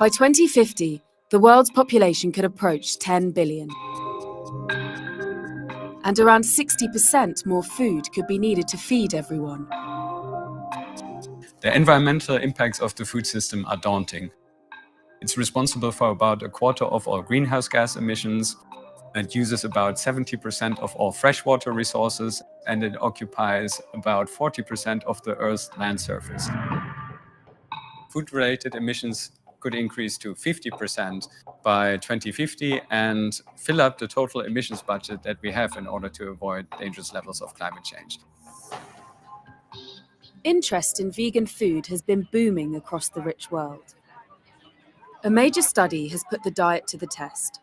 By 2050, the world's population could approach 10 billion. And around 60% more food could be needed to feed everyone. The environmental impacts of the food system are daunting. It's responsible for about a quarter of all greenhouse gas emissions. It uses about 70% of all freshwater resources, and it occupies about 40% of the Earth's land surface. Food-related emissions could increase to 50% by 2050 and fill up the total emissions budget that we have in order to avoid dangerous levels of climate change. Interest in vegan food has been booming across the rich world. A major study has put the diet to the test,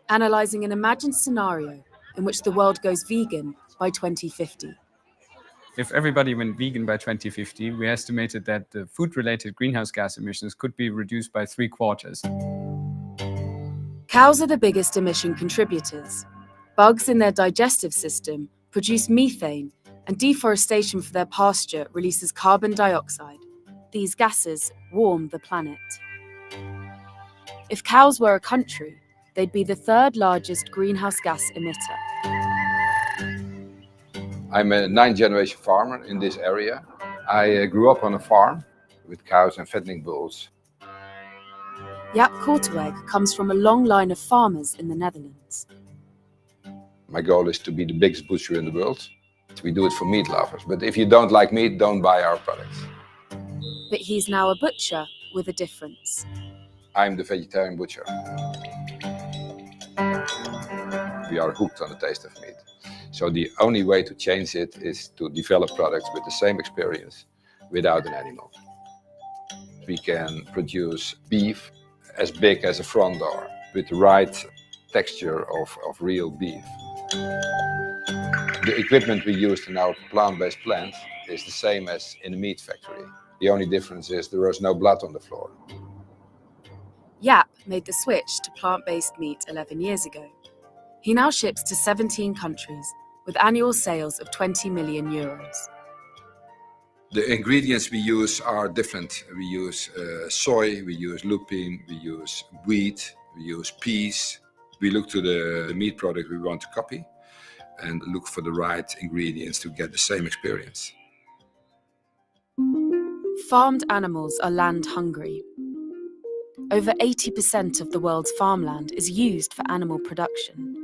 analysing an imagined scenario in which the world goes vegan by 2050. If everybody went vegan by 2050, we estimated that the food-related greenhouse gas emissions could be reduced by 3/4. Cows are the biggest emission contributors. Bugs in their digestive system produce methane, and deforestation for their pasture releases carbon dioxide. These gases warm the planet. If cows were a country, they'd be the third largest greenhouse gas emitter. I'm a 9th-generation farmer in this area. I grew up on a farm with cows and fattening bulls. Jaap Korteweg comes from a long line of farmers in the Netherlands. My goal is to be the biggest butcher in the world. We do it for meat lovers, but if you don't like meat, don't buy our products. But he's now a butcher with a difference. I'm the vegetarian butcher. We are hooked on the taste of meat. So the only way to change it is to develop products with the same experience without an animal. We can produce beef as big as a front door with the right texture of real beef. The equipment we used in our plant-based plant is the same as in a meat factory. The only difference is there was no blood on the floor. Jaap made the switch to plant-based meat 11 years ago. He now ships to 17 countries with annual sales of 20 million euros. The ingredients we use are different. We use soy, we use lupin, we use wheat, we use peas. We look to the meat product we want to copy and look for the right ingredients to get the same experience. Farmed animals are land hungry. Over 80% of the world's farmland is used for animal production,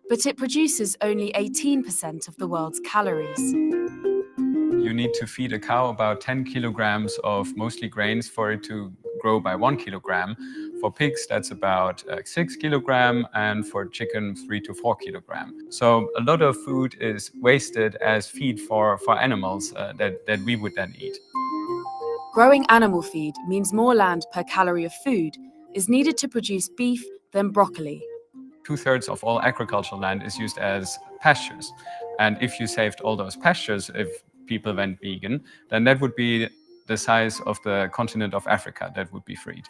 but it produces only 18% of the world's calories. You need to feed a cow about 10 kilograms of mostly grains for it to grow by 1 kilogram. For pigs, that's about 6 kilograms, and for chicken, 3 to 4 kilograms. So a lot of food is wasted as feed for animals that we would then eat. Growing animal feed means more land per calorie of food is needed to produce beef than broccoli. 2/3 of all agricultural land is used as pastures. And if you saved all those pastures, if people went vegan, then that would be the size of the continent of Africa that would be freed.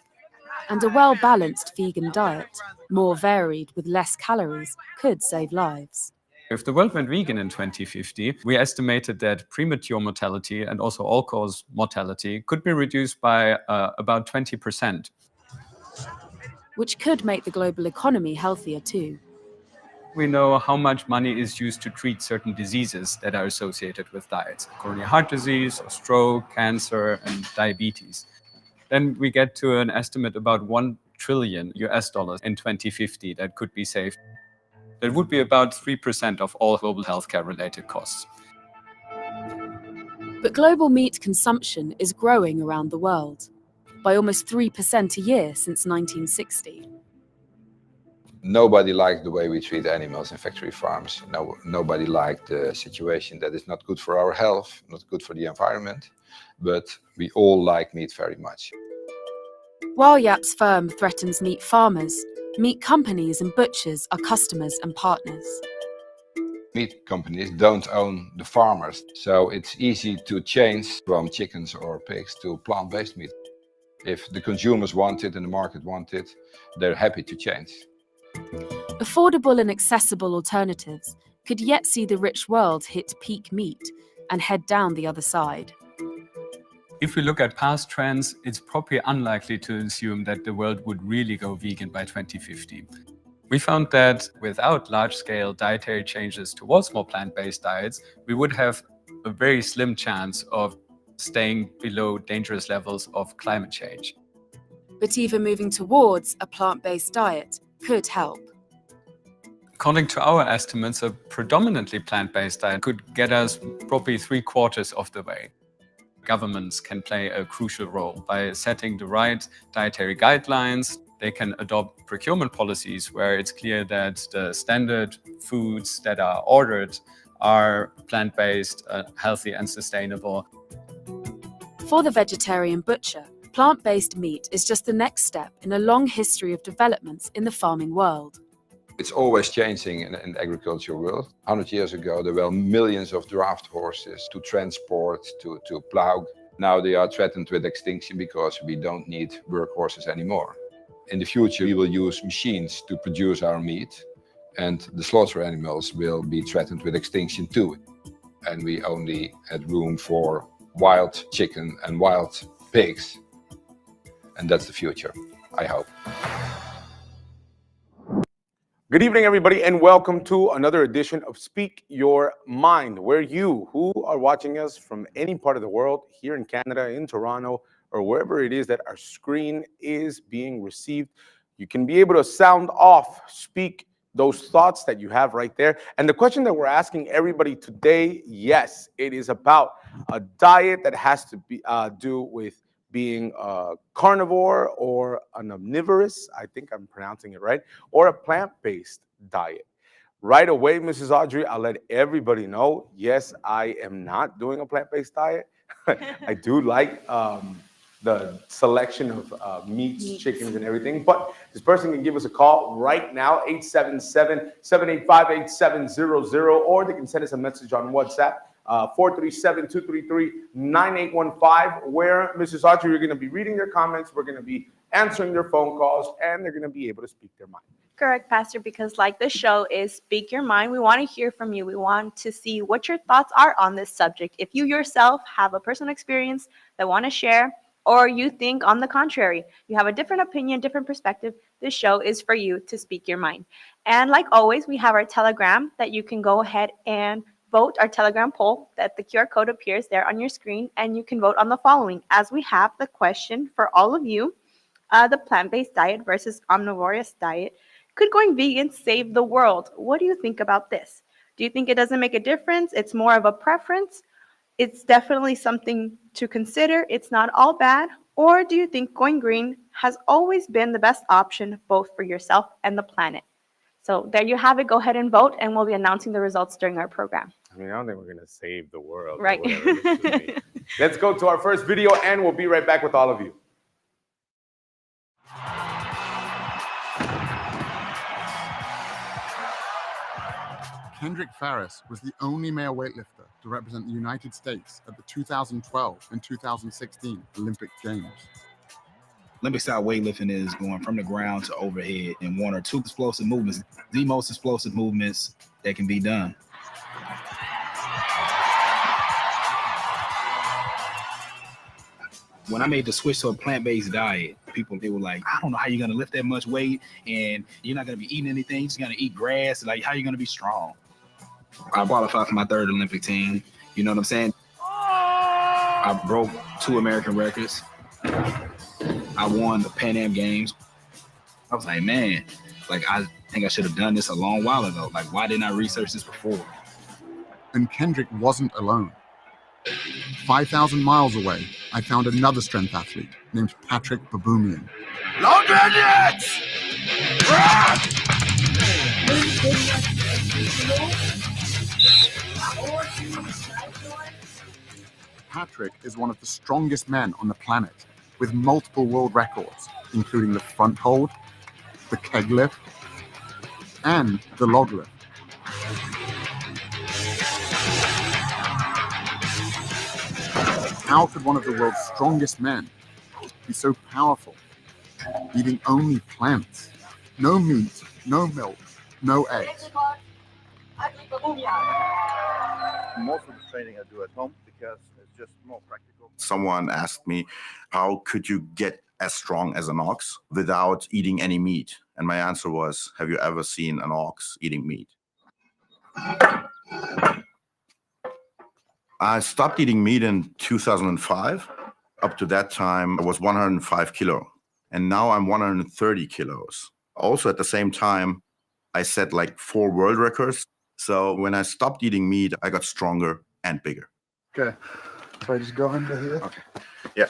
And a well-balanced vegan diet, more varied with less calories, could save lives. If the world went vegan in 2050, we estimated that premature mortality and also all-cause mortality could be reduced by about 20%. Which could make the global economy healthier too. We know how much money is used to treat certain diseases that are associated with diets. Coronary heart disease, stroke, cancer, and diabetes. Then we get to an estimate about $1 trillion in 2050 that could be saved. That would be about 3% of all global healthcare-related costs. But global meat consumption is growing around the world, by almost 3% a year since 1960. Nobody liked the way we treat animals in factory farms. Nobody liked the situation that is not good for our health, not good for the environment, but we all like meat very much. While Jaap's firm threatens meat farmers, meat companies and butchers are customers and partners. Meat companies don't own the farmers, so it's easy to change from chickens or pigs to plant-based meat. If the consumers want it and the market want it, they're happy to change. Affordable and accessible alternatives could yet see the rich world hit peak meat and head down the other side. If we look at past trends, it's probably unlikely to assume that the world would really go vegan by 2050. We found that without large-scale dietary changes towards more plant-based diets, we would have a very slim chance of staying below dangerous levels of climate change. But even moving towards a plant-based diet could help. According to our estimates, a predominantly plant-based diet could get us probably 3/4 of the way. Governments can play a crucial role by setting the right dietary guidelines. They can adopt procurement policies where it's clear that the standard foods that are ordered are plant-based, healthy and sustainable. For the vegetarian butcher, plant-based meat is just the next step in a long history of developments in the farming world. It's always changing in the agricultural world. 100 years ago, there were millions of draft horses to transport, to plow. Now they are threatened with extinction because we don't need workhorses anymore. In the future, we will use machines to produce our meat, and the slaughter animals will be threatened with extinction too. And we only had room for wild chicken and wild pigs. And that's the future, I hope. Good evening, everybody, and welcome to another edition of Speak Your Mind, where you who are watching us from any part of the world, here in Canada, in Toronto, or wherever it is that our screen is being received, you can be able to sound off, speak those thoughts that you have right there. And the question that we're asking everybody today, yes, it is about a diet that has to be do with being a carnivore or an omnivorous, I think I'm pronouncing it right, or a plant-based diet. Right away, Mrs. Audrey, I'll let everybody know, yes, I am not doing a plant-based diet. I do like the selection of meats, chickens, and everything, but this person can give us a call right now, 877-785-8700, or they can send us a message on WhatsApp, 437-233-9815, where, Mrs. Audrey, you're going to be reading their comments, we're going to be answering their phone calls, and they're going to be able to speak their mind. Correct, Pastor, because like the show is Speak Your Mind, we want to hear from you. We want to see what your thoughts are on this subject. If you yourself have a personal experience that want to share, or you think on the contrary, you have a different opinion, different perspective, this show is for you to speak your mind. And like always, we have our Telegram that you can go ahead and vote our Telegram poll, that the QR code appears there on your screen, and you can vote on the following. As we have the question for all of you, the plant-based diet versus omnivorous diet, could going vegan save the world? What do you think about this? Do you think it doesn't make a difference? It's more of a preference? It's definitely something to consider. It's not all bad. Or do you think going green has always been the best option, both for yourself and the planet? So there you have it. Go ahead and vote, and we'll be announcing the results during our program. I mean, I don't think we're going to save the world. Right. Let's go to our first video, and we'll be right back with all of you. Kendrick Farris was the only male weightlifter to represent the United States at the 2012 and 2016 Olympic Games. Olympic style weightlifting is going from the ground to overhead in one or two explosive movements, the most explosive movements that can be done. When I made the switch to a plant-based diet, they were like, I don't know how you're gonna lift that much weight and you're not gonna be eating anything, you're just gonna eat grass, like how are you gonna be strong? I qualified for my third Olympic team, you know what I'm saying? I broke 2 American records. I won the Pan Am Games. I was like, man, like I think I should have done this a long while ago. Like, why didn't I research this before? And Kendrick wasn't alone. 5,000 miles away, I found another strength athlete named Patrick Baboumian. Long digits! Patrick is one of the strongest men on the planet, with multiple world records, including the front hold, the keg lift, and the log lift. How could one of the world's strongest men be so powerful, eating only plants? No meat, no milk, no eggs. Most of the training I do at home because, as just more practical. Someone asked me, how could you get as strong as an ox without eating any meat? And my answer was, have you ever seen an ox eating meat? I stopped eating meat in 2005. Up to that time, I was 105 kilo, and now I'm 130 kilos. Also, at the same time, I set like 4 world records. So when I stopped eating meat, I got stronger and bigger. Okay, so I just go under here. Okay, yeah,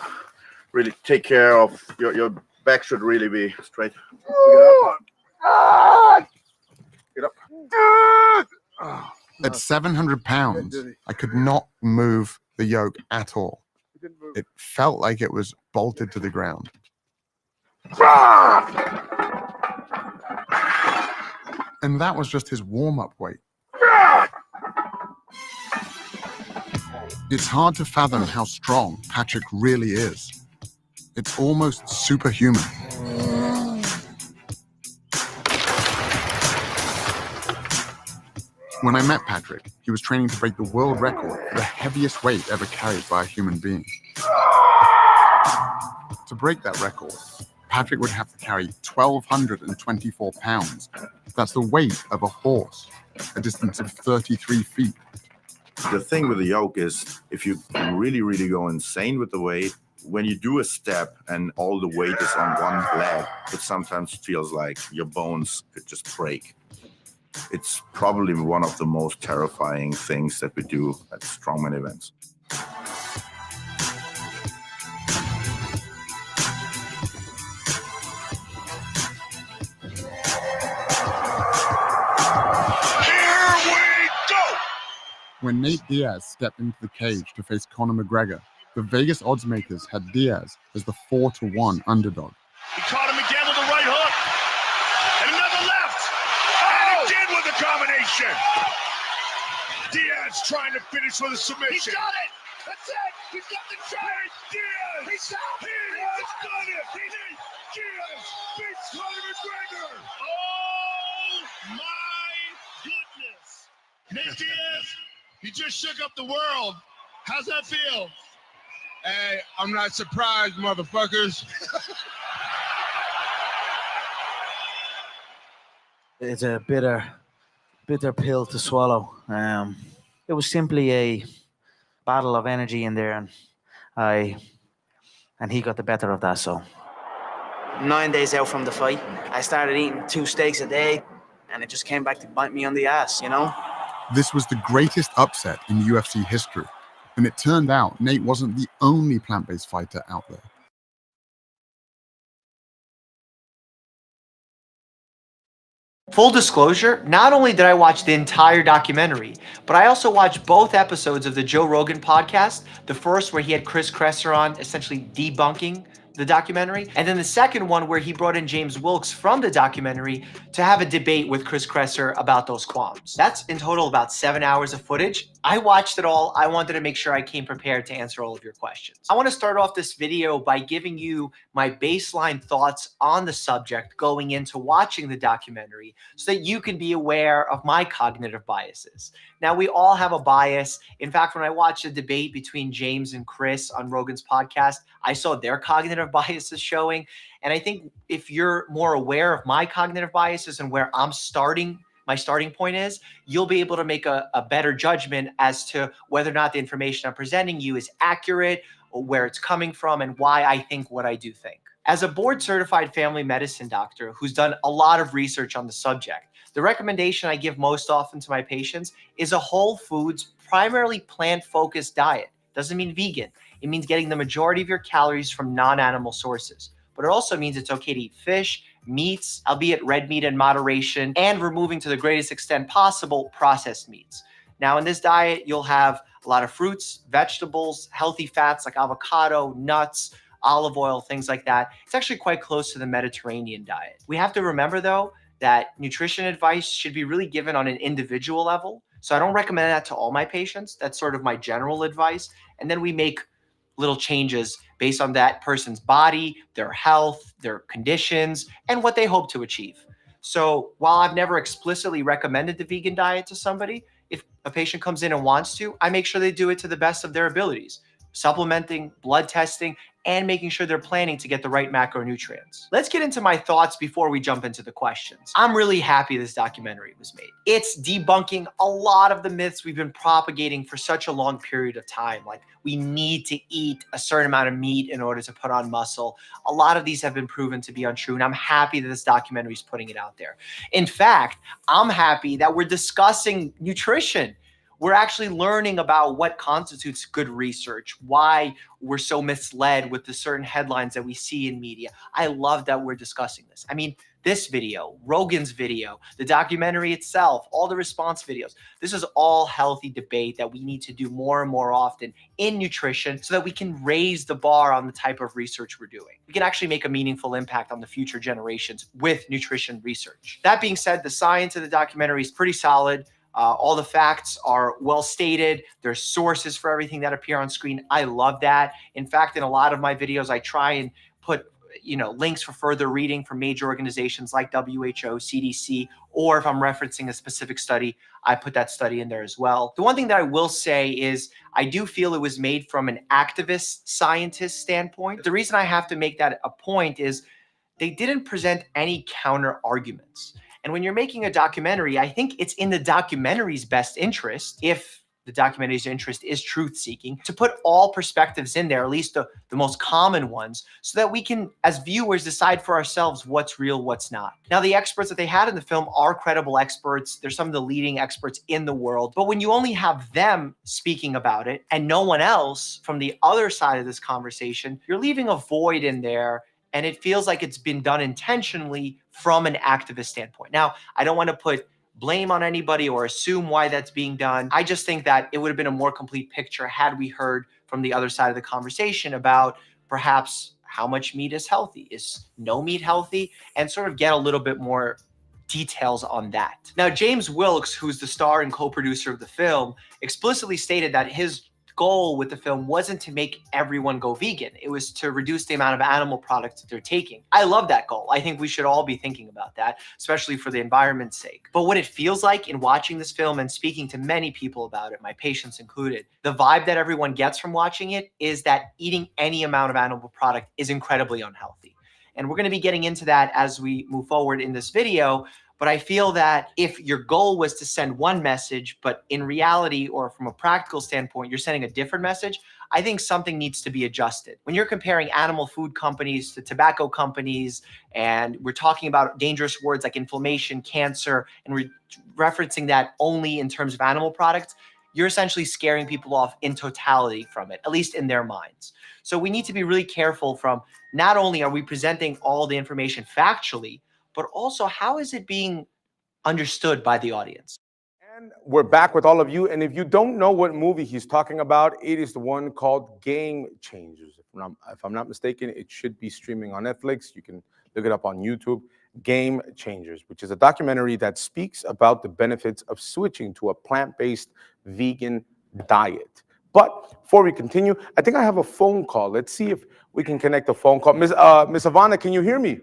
really take care of your back should really be straight. Get up. At 700 pounds, I could not move the yoke at all. It felt like it was bolted to the ground. And that was just his warm-up weight. It's hard to fathom how strong Patrick really is. It's almost superhuman. When I met Patrick, he was training to break the world record for the heaviest weight ever carried by a human being. To break that record, Patrick would have to carry 1,224 pounds. That's the weight of a horse, a distance of 33 feet. The thing with the yoke is, if you really, really go insane with the weight, when you do a step and all the weight is on one leg, it sometimes feels like your bones could just break. It's probably one of the most terrifying things that we do at strongman events. When Nate Diaz stepped into the cage to face Conor McGregor, the Vegas odds makers had Diaz as the 4-1 underdog. He caught him again with a right hook. And another left. And again with a combination. Diaz trying to finish with a submission. He got it. That's it. He's got the chance. Diaz. He has done it. Diaz beats Conor McGregor. Oh my goodness. Nate Diaz. You just shook up the world. How's that feel? Hey, I'm not surprised, motherfuckers. It's a bitter pill to swallow. It was simply a battle of energy in there, and he got the better of that. So 9 days out from the fight, I started eating 2 steaks a day, and it just came back to bite me on the ass, you know? This was the greatest upset in UFC history, and it turned out Nate wasn't the only plant-based fighter out there. Full disclosure, not only did I watch the entire documentary, but I also watched both episodes of the Joe Rogan podcast. The first where he had Chris Kresser on, essentially debunking the documentary, and then the second one where he brought in James Wilkes from the documentary to have a debate with Chris Kresser about those qualms. That's in total about 7 hours of footage. I watched it all. I wanted to make sure I came prepared to answer all of your questions. I want to start off this video by giving you my baseline thoughts on the subject going into watching the documentary so that you can be aware of my cognitive biases. Now, we all have a bias. In fact, when I watched the debate between James and Chris on Rogan's podcast, I saw their cognitive biases showing. And I think if you're more aware of my cognitive biases and where I'm starting, my starting point is, you'll be able to make a better judgment as to whether or not the information I'm presenting you is accurate, or where it's coming from, and why I think what I do think. As a board-certified family medicine doctor who's done a lot of research on the subject, the recommendation I give most often to my patients is a whole foods, primarily plant-focused diet. Doesn't mean vegan. It means getting the majority of your calories from non-animal sources. But it also means it's okay to eat fish, meats, albeit red meat in moderation, and removing to the greatest extent possible processed meats. Now, in this diet, you'll have a lot of fruits, vegetables, healthy fats like avocado, nuts, olive oil, things like that. It's actually quite close to the Mediterranean diet. We have to remember, though, that nutrition advice should be really given on an individual level. So I don't recommend that to all my patients. That's sort of my general advice. And then we make little changes based on that person's body, their health, their conditions, and what they hope to achieve. So while I've never explicitly recommended the vegan diet to somebody, if a patient comes in and wants to, I make sure they do it to the best of their abilities. supplementing, blood testing, and making sure they're planning to get the right macronutrients. Let's get into my thoughts before we jump into the questions. I'm really happy this documentary was made. It's debunking a lot of the myths we've been propagating for such a long period of time. Like, we need to eat a certain amount of meat in order to put on muscle. A lot of these have been proven to be untrue, and I'm happy that this documentary is putting it out there. In fact, I'm happy that we're discussing nutrition. We're actually learning about what constitutes good research, why we're so misled with the certain headlines that we see in media. I love that we're discussing this. I mean, this video, Rogan's video, the documentary itself, all the response videos, this is all healthy debate that we need to do more and more often in nutrition so that we can raise the bar on the type of research we're doing. We can actually make a meaningful impact on the future generations with nutrition research. That being said, the science of the documentary is pretty solid. All the facts are well stated. There's sources for everything that appear on screen. I love that. In fact, in a lot of my videos, I try and put links for further reading from major organizations like WHO, CDC, or if I'm referencing a specific study, I put that study in there as well. The one thing that I will say is I do feel it was made from an activist scientist standpoint. The reason I have to make that a point is they didn't present any counter arguments. And when you're making a documentary, I think it's in the documentary's best interest, if the documentary's interest is truth seeking, to put all perspectives in there, at least the most common ones, so that we can, as viewers, decide for ourselves what's real, what's not. Now, the experts that they had in the film are credible experts. They're some of the leading experts in the world. But when you only have them speaking about it and no one else from the other side of this conversation, you're leaving a void in there. And it feels like it's been done intentionally from an activist standpoint. Now, I don't want to put blame on anybody or assume why that's being done. I just think that it would have been a more complete picture had we heard from the other side of the conversation about perhaps how much meat is healthy, is no meat healthy, and sort of get a little bit more details on that. Now, James Wilks, who's the star and co-producer of the film, explicitly stated that his goal with the film wasn't to make everyone go vegan. It was to reduce the amount of animal products that they're taking. I love that goal. I think we should all be thinking about that, especially for the environment's sake. But what it feels like in watching this film and speaking to many people about it, my patients included, the vibe that everyone gets from watching it is that eating any amount of animal product is incredibly unhealthy. And we're going to be getting into that as we move forward in this video. But I feel that if your goal was to send one message, but in reality or from a practical standpoint, you're sending a different message, I think something needs to be adjusted. When you're comparing animal food companies to tobacco companies, and we're talking about dangerous words like inflammation, cancer, and we're referencing that only in terms of animal products, you're essentially scaring people off in totality from it, at least in their minds. So we need to be really careful from not only are we presenting all the information factually, but also how is it being understood by the audience? And we're back with all of you. And if you don't know what movie he's talking about, it is the one called Game Changers. If I'm not mistaken, it should be streaming on Netflix. You can look it up on YouTube. Game Changers, which is a documentary that speaks about the benefits of switching to a plant-based vegan diet. But before we continue, I think I have a phone call. Let's see if we can connect a phone call. Miss Ivana, can you hear me?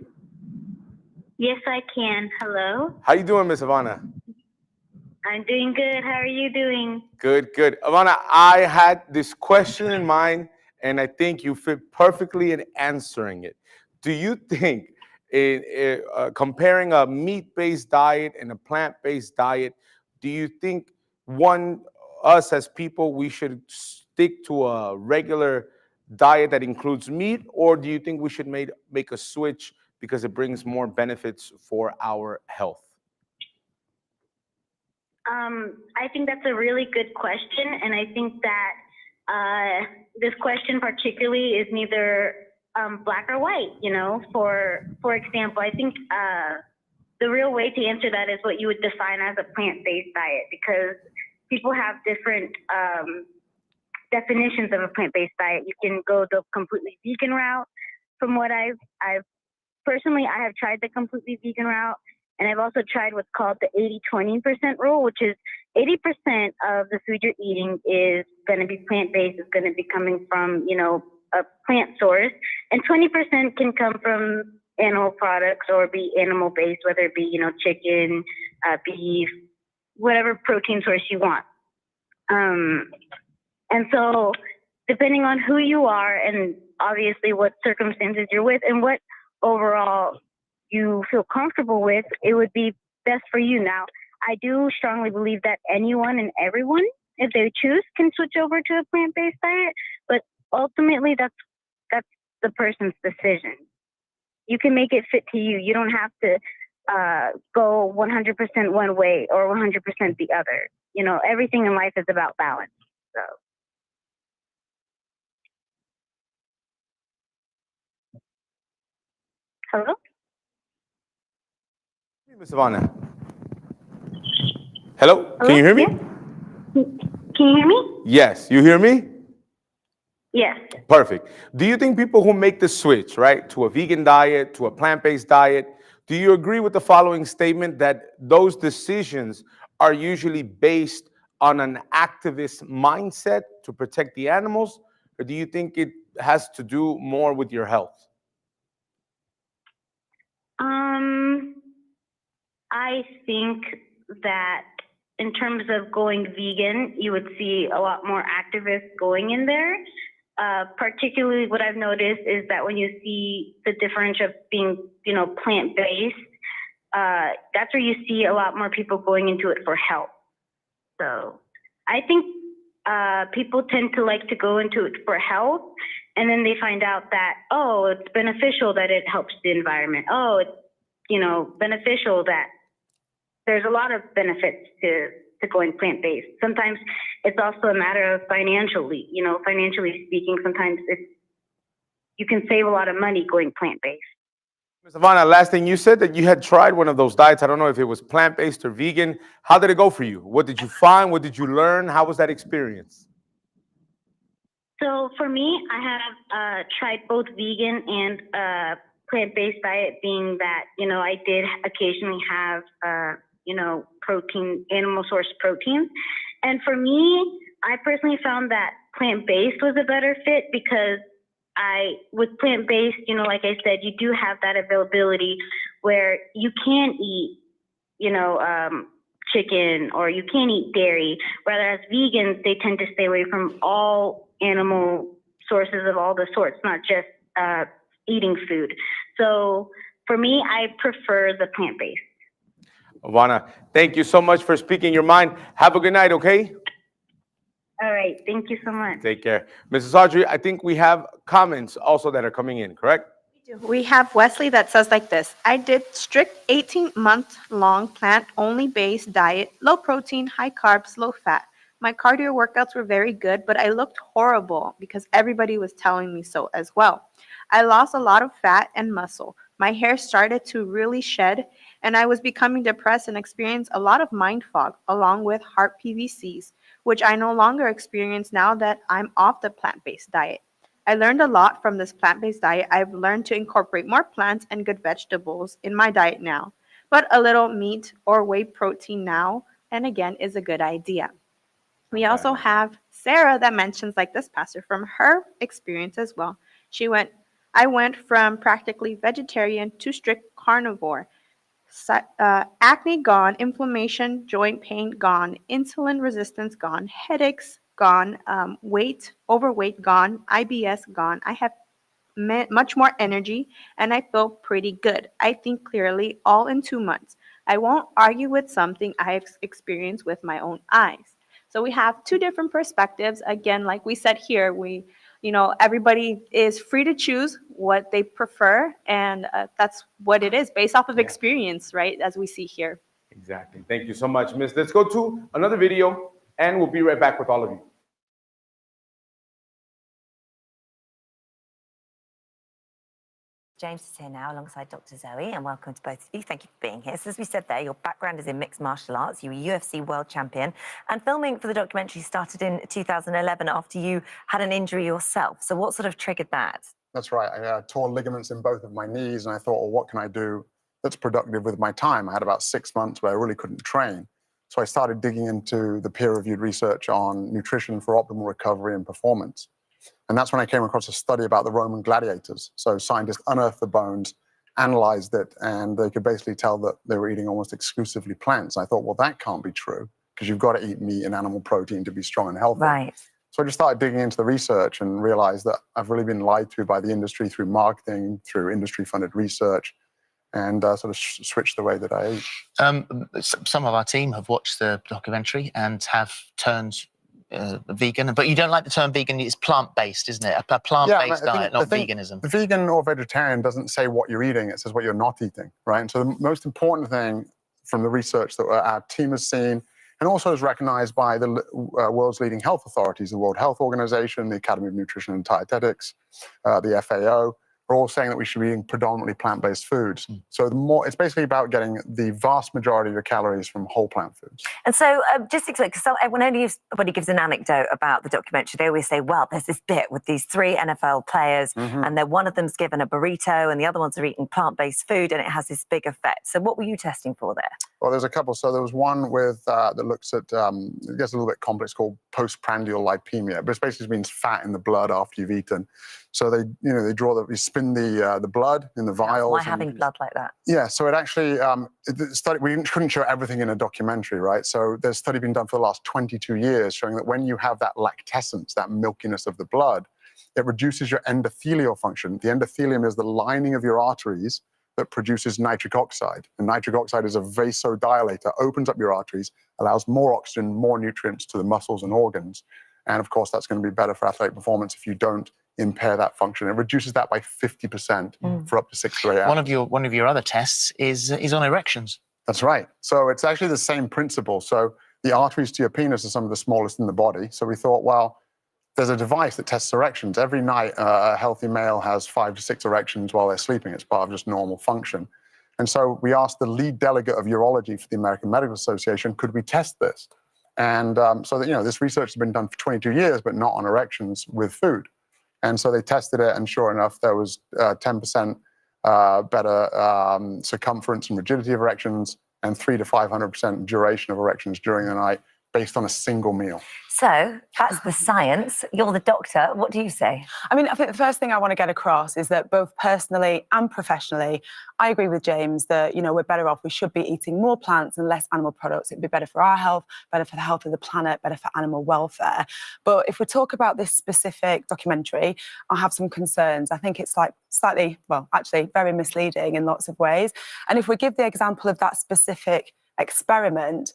Yes, I can. Hello. How you doing, Miss Ivana? I'm doing good. How are you doing? Good, good. Ivana, I had this question in mind, and I think you fit perfectly in answering it. Do you think, comparing a meat-based diet and a plant-based diet, do you think us as people, we should stick to a regular diet that includes meat, or do you think we should make a switch because it brings more benefits for our health? I think that's a really good question, and I think that this question particularly is neither black or white. You know, for example, I think the real way to answer that is what you would define as a plant-based diet, because people have different definitions of a plant-based diet. You can go the completely vegan route. From what I've personally, I have tried the completely vegan route, and I've also tried what's called the 80-20% rule, which is 80% of the food you're eating is going to be plant-based, is going to be coming from, you know, a plant source, and 20% can come from animal products or be animal-based, whether it be, you know, chicken, beef, whatever protein source you want. And so depending on who you are and obviously what circumstances you're with and what overall you feel comfortable with, it would be best for you. Now, I do strongly believe that anyone and everyone, if they choose, can switch over to a plant-based diet, but ultimately that's the person's decision. You can make it fit to you. You don't have to go 100% one way or 100% the other. You know, everything in life is about balance. So. Hello? Ms. Ivana. Hello? Can you hear me? Can you hear me? Yes. You hear me? Yes. Perfect. Do you think people who make the switch, right, to a vegan diet, to a plant-based diet, do you agree with the following statement that those decisions are usually based on an activist mindset to protect the animals, or do you think it has to do more with your health? I think that in terms of going vegan, you would see a lot more activists going in there. Particularly what I've noticed is that when you see the difference of being, plant-based, that's where you see a lot more people going into it for health. So I think people tend to like to go into it for health, and then they find out that, oh, it's beneficial that it helps the environment. Oh, it's, beneficial that there's a lot of benefits to going plant-based. Sometimes it's also a matter of financially speaking, sometimes you can save a lot of money going plant-based. Ms. Ivana, last thing you said that you had tried one of those diets. I don't know if it was plant-based or vegan. How did it go for you? What did you find? What did you learn? How was that experience? So for me, I have tried both vegan and plant-based diet, being that, I did occasionally have, protein, animal source proteins. And for me, I personally found that plant-based was a better fit because with plant-based, like I said, you do have that availability where you can eat, chicken or you can eat dairy, whereas vegans, they tend to stay away from all animal sources of all the sorts, not just eating food. So for me, I prefer the plant-based. Ivana, thank you so much for speaking your mind. Have a good night, okay? All right. Thank you so much. Take care. Mrs. Audrey, I think we have comments also that are coming in, correct? We have Wesley that says like this: I did strict 18-month-long plant-only based diet, low protein, high carbs, low fat. My cardio workouts were very good, but I looked horrible because everybody was telling me so as well. I lost a lot of fat and muscle. My hair started to really shed, and I was becoming depressed and experienced a lot of mind fog along with heart PVCs, which I no longer experience now that I'm off the plant-based diet. I learned a lot from this plant-based diet. I've learned to incorporate more plants and good vegetables in my diet now, but a little meat or whey protein now and again is a good idea. We also have Sarah that mentions like this, Pastor, from her experience as well. I went from practically vegetarian to strict carnivore. Acne gone, inflammation, joint pain gone, insulin resistance gone, headaches gone, overweight gone, IBS gone. I have much more energy and I feel pretty good. I think clearly all in 2 months. I won't argue with something I've experienced with my own eyes. So we have two different perspectives. Again, like we said here, everybody is free to choose what they prefer, and that's what it is based off of experience, right? As we see here. Exactly. Thank you so much, Miss. Let's go to another video, and we'll be right back with all of you. James is here now alongside Dr. Zoe, and welcome to both of you. Thank you for being here. So as we said there, your background is in mixed martial arts. You were UFC world champion, and filming for the documentary started in 2011 after you had an injury yourself. So what sort of triggered that? That's right. I tore ligaments in both of my knees, and I thought, well, what can I do that's productive with my time? I had about 6 months where I really couldn't train. So I started digging into the peer-reviewed research on nutrition for optimal recovery and performance. And that's when I came across a study about the Roman gladiators. So scientists unearthed the bones, analyzed it, and they could basically tell that they were eating almost exclusively plants. I thought, well, that can't be true because you've got to eat meat and animal protein to be strong and healthy. Right. So I just started digging into the research and realized that I've really been lied to by the industry through marketing, through industry-funded research, and sort of switched the way that I eat. Some of our team have watched the documentary and have turned vegan, but you don't like the term vegan. It's plant-based, isn't it? A plant-based diet, not veganism. The vegan or vegetarian doesn't say what you're eating, it says what you're not eating, right? And so the most important thing from the research that our team has seen, and also is recognized by the world's leading health authorities, the World Health Organization, the Academy of Nutrition and Dietetics, the FAO, are all saying that we should be eating predominantly plant-based foods. So it's basically about getting the vast majority of your calories from whole plant foods. And so just to explain, because whenever somebody gives an anecdote about the documentary, they always say, well, there's this bit with these 3 NFL players, and then one of them's given a burrito and the other ones are eating plant-based food, and it has this big effect. So what were you testing for there? Well, there's a couple. So there was one with that looks at, it gets a little bit complex, called postprandial lipemia, but it basically means fat in the blood after you've eaten. So they spin the blood in the vials. Why having blood like that? Yeah, so it actually, we couldn't show everything in a documentary, right? So there's a study been done for the last 22 years showing that when you have that lactescence, that milkiness of the blood, it reduces your endothelial function. The endothelium is the lining of your arteries that produces nitric oxide. And nitric oxide is a vasodilator, opens up your arteries, allows more oxygen, more nutrients to the muscles and organs. And of course, that's going to be better for athletic performance if you don't impair that function. It reduces that by 50% for up to 6 to 8 hours. One of your other tests is on erections. That's right. So it's actually the same principle. So the arteries to your penis are some of the smallest in the body. So we thought, well, there's a device that tests erections. Every night, a healthy male has 5 to 6 erections while they're sleeping. It's part of just normal function. And so we asked the lead delegate of urology for the American Medical Association, could we test this? And so that, this research has been done for 22 years, but not on erections with food. And so they tested it, and sure enough, there was 10% better circumference and rigidity of erections, and 300 to 500% duration of erections during the night based on a single meal. So that's the science. You're the doctor. What do you say? I mean, I think the first thing I want to get across is that both personally and professionally, I agree with James that, we're better off. We should be eating more plants and less animal products. It'd be better for our health, better for the health of the planet, better for animal welfare. But if we talk about this specific documentary, I have some concerns. I think it's actually very misleading in lots of ways. And if we give the example of that specific experiment,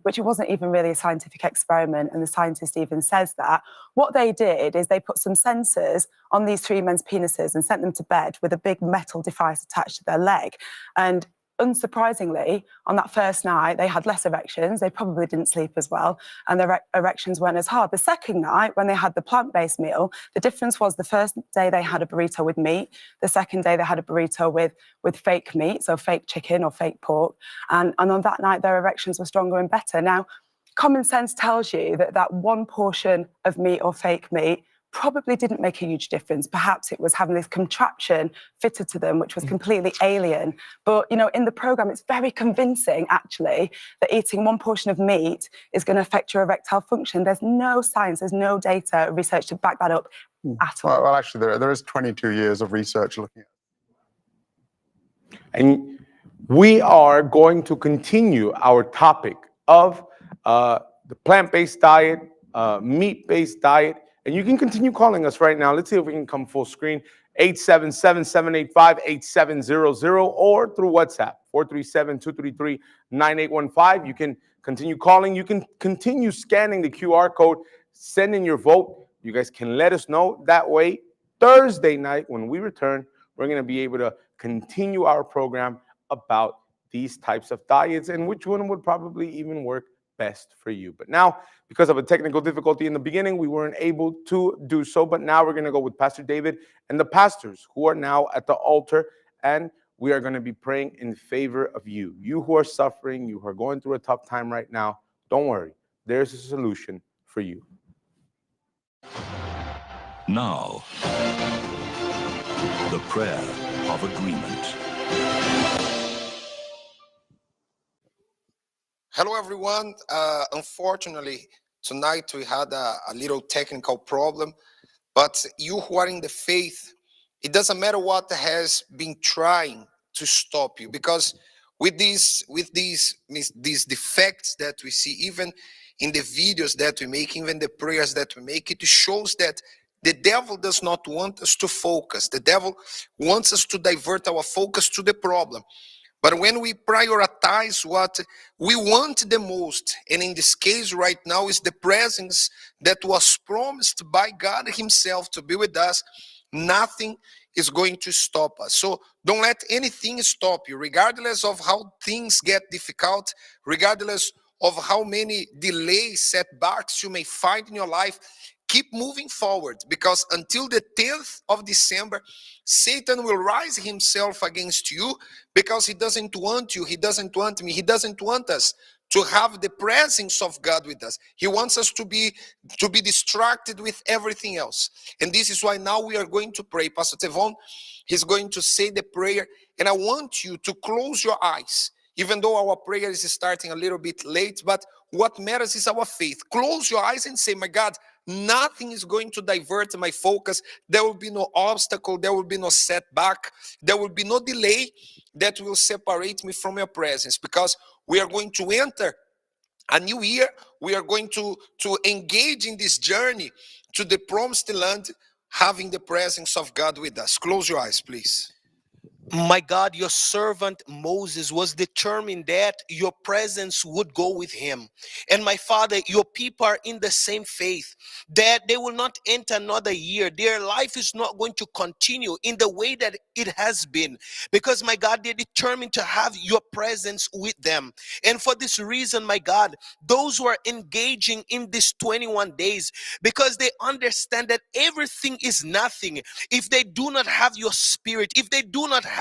which it wasn't even really a scientific experiment, and the scientist even says that, what they did is they put some sensors on these 3 men's penises and sent them to bed with a big metal device attached to their leg. And unsurprisingly, on that first night, they had less erections. They probably didn't sleep as well, and their erections weren't as hard. The second night, when they had the plant-based meal, the difference was the first day they had a burrito with meat. The second day they had a burrito with fake meat, so fake chicken or fake pork. And on that night, their erections were stronger and better. Now, common sense tells you that one portion of meat or fake meat probably didn't make a huge difference. Perhaps it was having this contraption fitted to them, which was completely alien. But, in the program, it's very convincing, actually, that eating one portion of meat is going to affect your erectile function. There's no science, there's no data, research to back that up at all. Well, actually, there is 22 years of research looking at it. And we are going to continue our topic of the plant-based diet, meat-based diet. And you can continue calling us right now. Let's see if we can come full screen. 877-785-8700 or through WhatsApp, 437-233-9815. You can continue calling. You can continue scanning the QR code, send in your vote. You guys can let us know. That way, Thursday night when we return, we're going to be able to continue our program about these types of diets and which one would probably even work best for you. But now, because of a technical difficulty in the beginning, we weren't able to do so. But now we're going to go with Pastor David and the pastors who are now at the altar, and we are going to be praying in favor of you. You who are suffering, you who are going through a tough time right now, don't worry. There's a solution for you. Now, the prayer of agreement. Hello, everyone. Unfortunately, tonight we had a little technical problem, but you who are in the faith, it doesn't matter what has been trying to stop you, because with these defects that we see, even in the videos that we make, even the prayers that we make, it shows that the devil does not want us to focus. The devil wants us to divert our focus to the problem. But when we prioritize what we want the most, and in this case right now is the presence that was promised by God himself to be with us, nothing is going to stop us. So don't let anything stop you, regardless of how things get difficult, regardless of how many delays, setbacks you may find in your life. Keep moving forward, because until the 10th of December, Satan will rise himself against you, because he doesn't want you, he doesn't want me, he doesn't want us to have the presence of God with us. He wants us to be distracted with everything else. And this is why now we are going to pray. Pastor Tevon, he's going to say the prayer, and I want you to close your eyes. Even though our prayer is starting a little bit late, but what matters is our faith. Close your eyes and say, my God, nothing is going to divert my focus. There will be no obstacle. There will be no setback. There will be no delay that will separate me from your presence, because we are going to enter a new year. We are going to engage in this journey to the promised land, having the presence of God with us. Close your eyes, please. My God, your servant Moses was determined that your presence would go with him. And my Father, your people are in the same faith, that they will not enter another year. Their life is not going to continue in the way that it has been, because my God, they're determined to have your presence with them. And for this reason, my God, those who are engaging in these 21 days, because they understand that everything is nothing if they do not have your spirit, if they do not have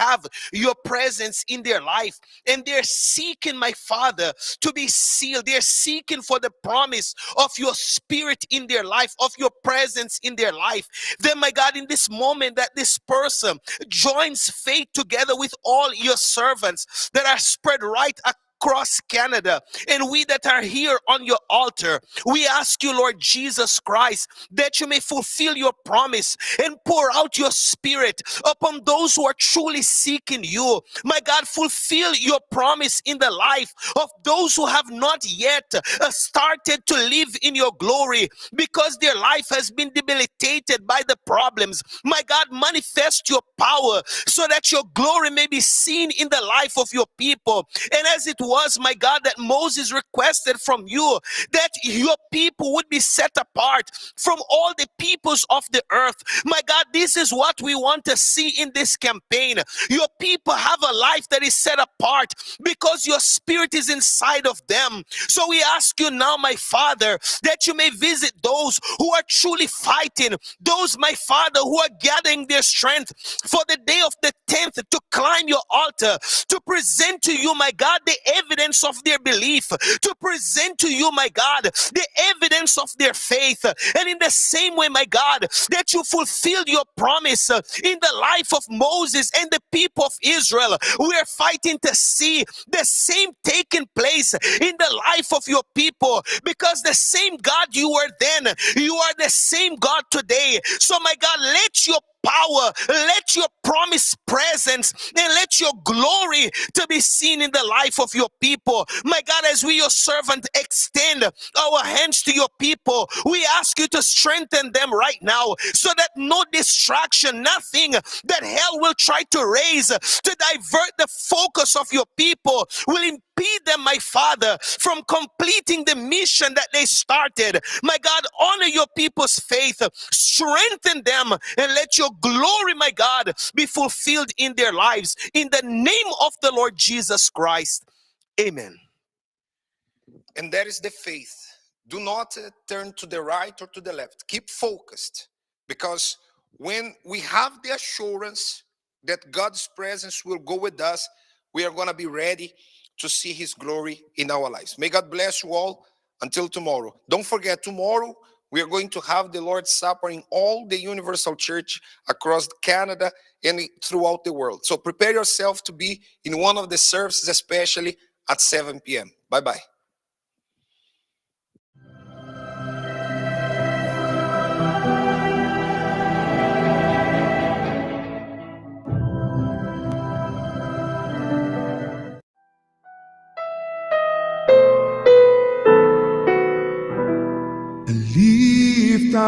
your presence in their life, and they're seeking, my Father, to be sealed. They're seeking for the promise of your spirit in their life, of your presence in their life. Then, my God, in this moment that this person joins faith together with all your servants that are spread right across Canada, and we that are here on your altar, we ask you, Lord Jesus Christ, that you may fulfill your promise and pour out your spirit upon those who are truly seeking you. My God, fulfill your promise in the life of those who have not yet started to live in your glory, because their life has been debilitated by the problems. My God, manifest your power so that your glory may be seen in the life of your people. And as it was, my God, that Moses requested from you that your people would be set apart from all the peoples of the earth. My God, this is what we want to see in this campaign. Your people have a life that is set apart because your spirit is inside of them. So we ask you now, my Father, that you may visit those who are truly fighting, those, my Father, who are gathering their strength for the day of the 10th to climb your altar, to present to you, my God, the evidence of their belief, to present to you, my God, the evidence of their faith. And in the same way, my God, that you fulfill your promise in the life of Moses and the people of Israel. We are fighting to see the same taking place in the life of your people, because the same God you were then, you are the same God today. So, my God, let your power, let your promise presence, and let your glory to be seen in the life of your people. My God, as we, your servant, extend our hands to your people, we ask you to strengthen them right now, so that no distraction, nothing that hell will try to raise to divert the focus of your people will impede them, my Father, from completing the mission that they started. My God, honor your people's faith, strengthen them, and let your glory, my God, be fulfilled in their lives. In the name of the Lord Jesus Christ. Amen. And that is the faith. Do not turn to the right or to the left. Keep focused, because when we have the assurance that God's presence will go with us, we are going to be ready to see his glory in our lives. May God bless you all until tomorrow. Don't forget, tomorrow we are going to have the Lord's Supper in all the Universal Church across Canada and throughout the world. So prepare yourself to be in one of the services, especially at 7 p.m. Bye-bye.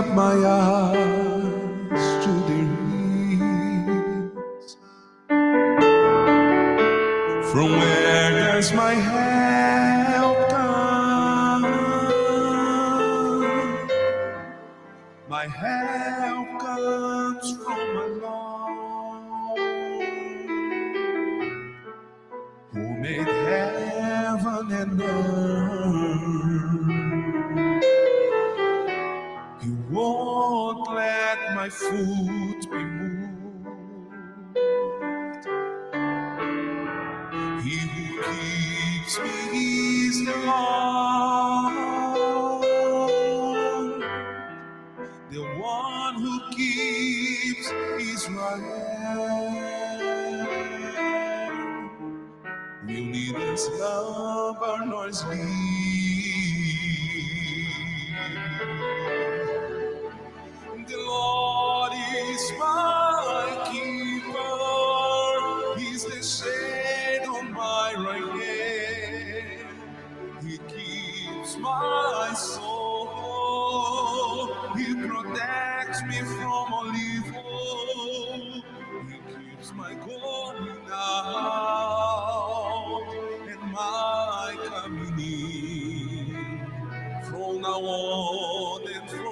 up my eyes to the hills. From where does my help come? My help comes from my Lord, who made heaven and earth. He won't let my foot be moved. He who keeps me is the Lord, the one who keeps Israel. Will neither slumber nor sleep. The Lord is my keeper, He's the shade on my right hand. He keeps my soul, He protects me from all evil. He keeps my going out and my coming in. From now on and from